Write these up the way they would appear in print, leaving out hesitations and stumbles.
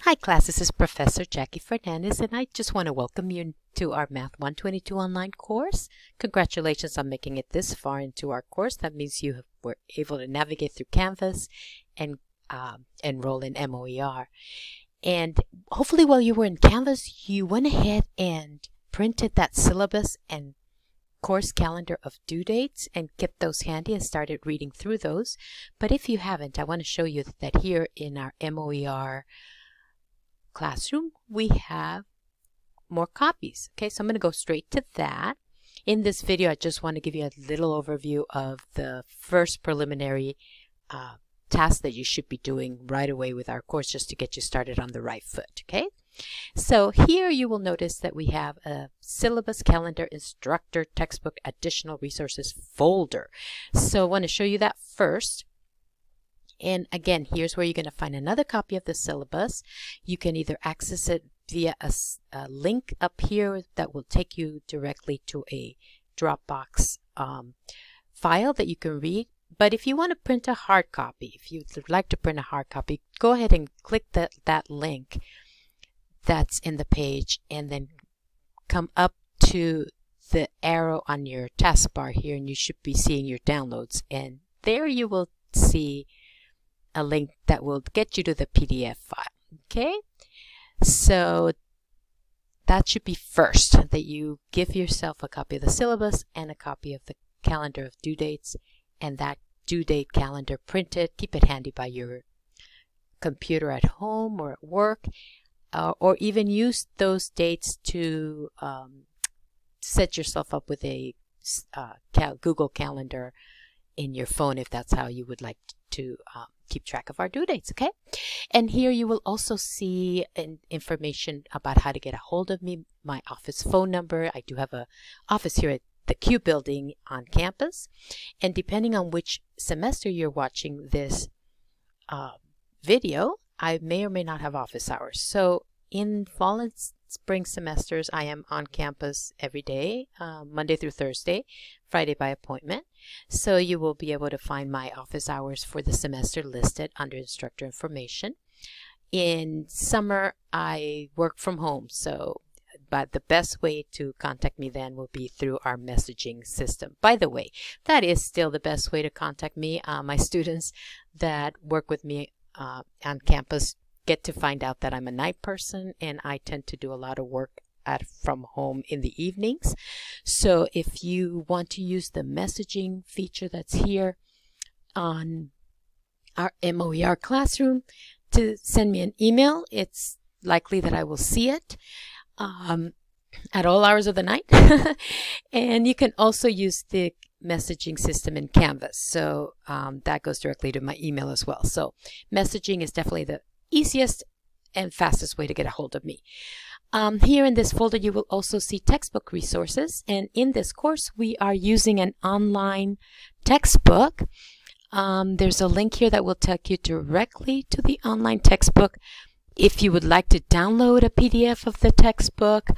Hi class, this is Professor Jackie Fernandez and I just want to welcome you to our MAT122 online course. Congratulations on making it this far into our course. That means you were able to navigate through Canvas and enroll in MOER. And hopefully while you were in Canvas, you went ahead and printed that syllabus and course calendar of due dates and kept those handy and started reading through those. But if you haven't, I want to show you that here in our MOER classroom, we have more copies. Okay, so I'm going to go straight to that. In this video, I just want to give you a little overview of the first preliminary task that you should be doing right away with our course just to get you started on the right foot. Okay, so here you will notice that we have a Syllabus Calendar Instructor Textbook Additional Resources folder. So I want to show you that first. And again, here's where you're going to find another copy of the syllabus. You can either access it via a link up here that will take you directly to a Dropbox file that you can read. But if you want to print a hard copy, if you'd like to print a hard copy, go ahead and click that link that's in the page and then come up to the arrow on your taskbar here and you should be seeing your downloads. And there you will see a link that will get you to the PDF file. Okay, so that should be first, that you give yourself a copy of the syllabus and a copy of the calendar of due dates, and that due date calendar printed. Keep it handy by your computer at home or at work, or even use those dates to set yourself up with a Google Calendar in your phone if that's how you would like to keep track of our due dates. Okay, and here you will also see information about how to get a hold of me, my office phone number. I do have an office here at the Q building on campus, and depending on which semester you're watching this video, I may or may not have office hours. So in fall and spring semesters, I am on campus every day, Monday through Thursday, Friday by appointment. So you will be able to find my office hours for the semester listed under instructor information. In summer, I work from home, but the best way to contact me then will be through our messaging system. By the way, that is still the best way to contact me. My students that work with me on campus get to find out that I'm a night person and I tend to do a lot of work from home in the evenings. So if you want to use the messaging feature that's here on our MOER classroom to send me an email, it's likely that I will see it at all hours of the night. And you can also use the messaging system in Canvas. So that goes directly to my email as well. So messaging is definitely the easiest and fastest way to get a hold of me. Here in this folder, you will also see textbook resources. And in this course, we are using an online textbook. There's a link here that will take you directly to the online textbook. If you would like to download a PDF of the textbook,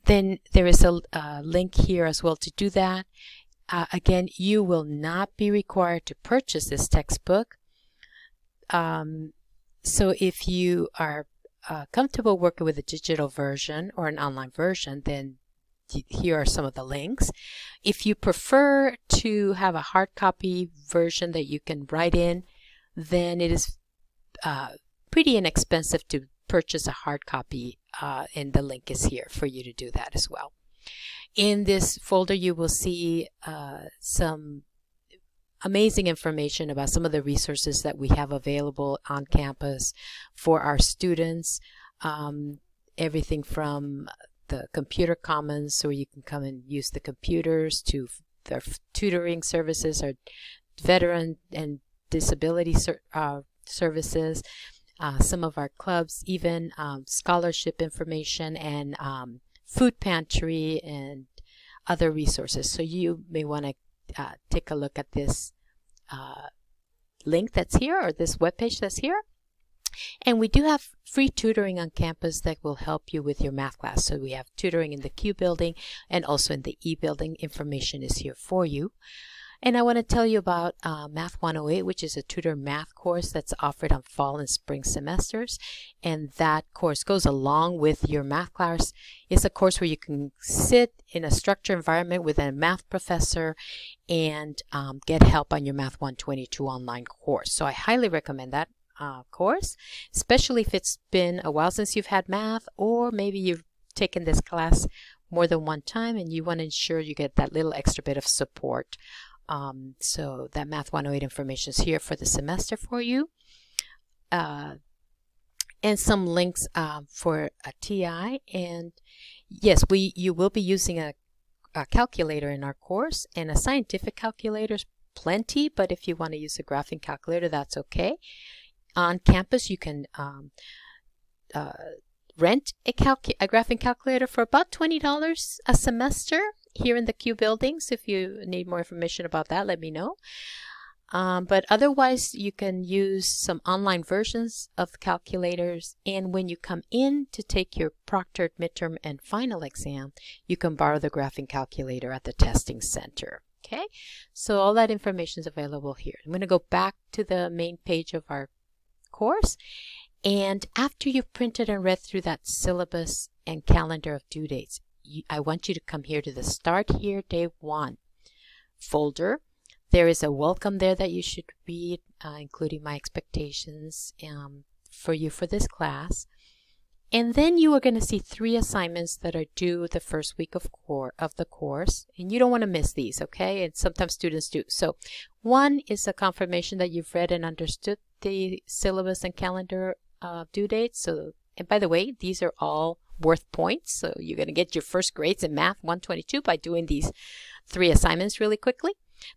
then there is a link here as well to do that. Again, you will not be required to purchase this textbook. So if you are comfortable working with a digital version or an online version, then here are some of the links. If you prefer to have a hard copy version that you can write in, then it is pretty inexpensive to purchase a hard copy, and the link is here for you to do that as well. In this folder, you will see some amazing information about some of the resources that we have available on campus for our students. Everything from the computer commons, where you can come and use the computers, to their tutoring services, or veteran and disability services, some of our clubs, even scholarship information, and food pantry and other resources. So you may want to take a look at this link that's here, or this webpage that's here. And we do have free tutoring on campus that will help you with your math class. So we have tutoring in the Q building and also in the E building. Information is here for you. And I want to tell you about Math 108, which is a tutor math course that's offered on fall and spring semesters. And that course goes along with your math class. It's a course where you can sit in a structured environment with a math professor and get help on your Math 122 online course. So I highly recommend that course, especially if it's been a while since you've had math, or maybe you've taken this class more than one time and you want to ensure you get that little extra bit of support. So that Math 108 information is here for the semester for you. And some links for a TI. And yes, you will be using a calculator in our course, and a scientific calculator is plenty, but if you want to use a graphing calculator, that's okay. On campus, you can rent a graphing calculator for about $20 a semester here in the Q buildings. If you need more information about that, let me know. But otherwise, you can use some online versions of calculators, and when you come in to take your proctored midterm and final exam, you can borrow the graphing calculator at the testing center. Okay, so all that information is available here. I'm going to go back to the main page of our course, and after you've printed and read through that syllabus and calendar of due dates, I want you to come here to the Start Here Day 1 folder. There is a welcome there that you should read, including my expectations for you for this class. And then you are going to see 3 assignments that are due the first week of the course. And you don't want to miss these, okay? And sometimes students do. So one is a confirmation that you've read and understood the syllabus and calendar due dates. So, and by the way, these are all worth points. So you're going to get your first grades in Math 122 by doing these 3 assignments really quickly.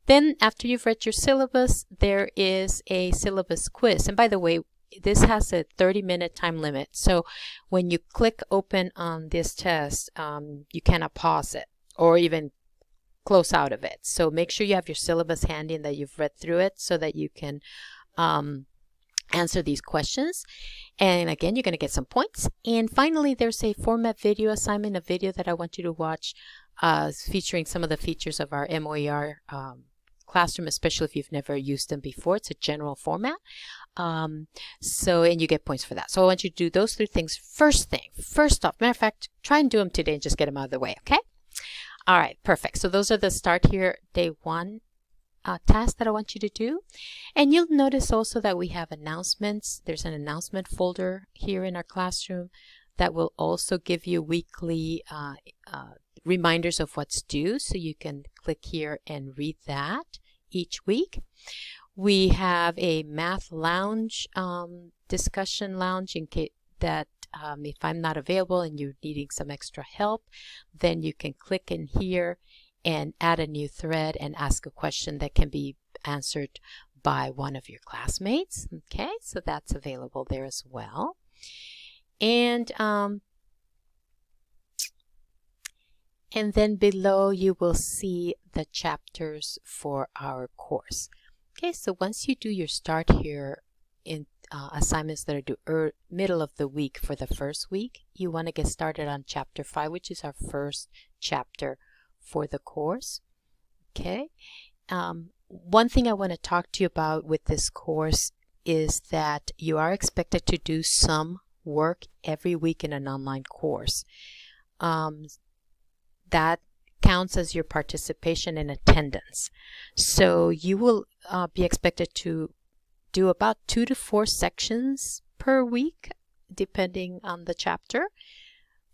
Then after you've read your syllabus, there is a syllabus quiz. And by the way, this has a 30-minute time limit. So when you click open on this test, you cannot pause it or even close out of it. So make sure you have your syllabus handy and that you've read through it so that you can answer these questions. And again, you're going to get some points. And finally, there's a format video assignment, a video that I want you to watch featuring some of the features of our MOER classroom, especially if you've never used them before. It's a general format. And you get points for that. So I want you to do those 3 things first off. Matter of fact, try and do them today and just get them out of the way, okay? All right, perfect. So those are the Start Here Day 1 tasks that I want you to do. And you'll notice also that we have announcements. There's an announcement folder here in our classroom that will also give you weekly reminders of what's due, so you can click here and read that each week. We have a math lounge, discussion lounge in case that if I'm not available and you're needing some extra help, then you can click in here and add a new thread and ask a question that can be answered by one of your classmates. Okay, so that's available there as well. And then below you will see the chapters for our course. Okay, so once you do your Start Here in assignments that are due middle of the week for the first week, you want to get started on Chapter 5, which is our first chapter for the course. Okay, one thing I want to talk to you about with this course is that you are expected to do some work every week in an online course. That counts as your participation in attendance. So you will be expected to do about 2 to 4 sections per week, depending on the chapter.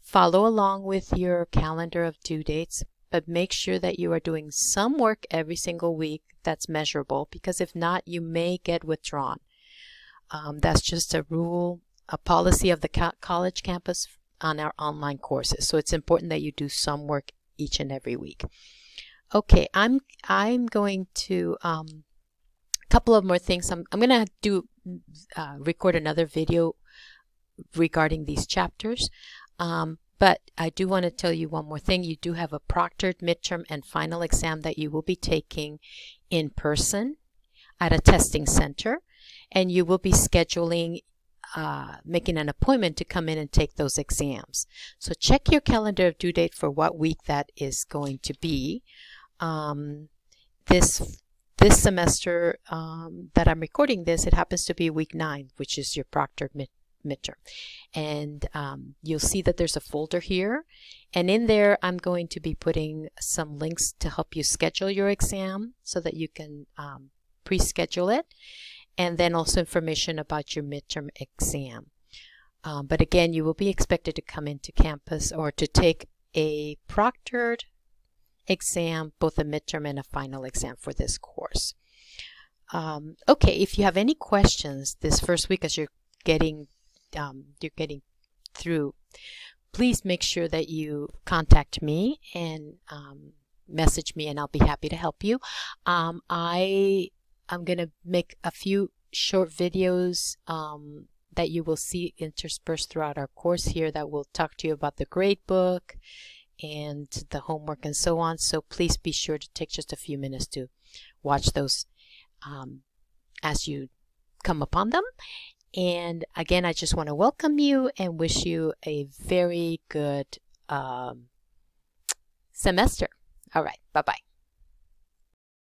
Follow along with your calendar of due dates, but make sure that you are doing some work every single week that's measurable, because if not, you may get withdrawn. That's just a rule, a policy of the college campus on our online courses. So it's important that you do some work each and every week. Okay, I'm going to a couple of more things. I'm going to record another video regarding these chapters. But I do want to tell you one more thing. You do have a proctored midterm and final exam that you will be taking in person at a testing center, and you will be scheduling making an appointment to come in and take those exams. So check your calendar of due date for what week that is going to be. This this semester that I'm recording this, it happens to be week 9, which is your proctored midterm. And you'll see that there's a folder here, and in there I'm going to be putting some links to help you schedule your exam so that you can pre-schedule it, and then also information about your midterm exam. But again, you will be expected to come into campus or to take a proctored exam, both a midterm and a final exam for this course. Okay, if you have any questions this first week as you're getting through, please make sure that you contact me and message me, and I'll be happy to help you. I'm going to make a few short videos that you will see interspersed throughout our course here that will talk to you about the grade book and the homework and so on. So please be sure to take just a few minutes to watch those as you come upon them. And again, I just want to welcome you and wish you a very good semester. All right, bye-bye.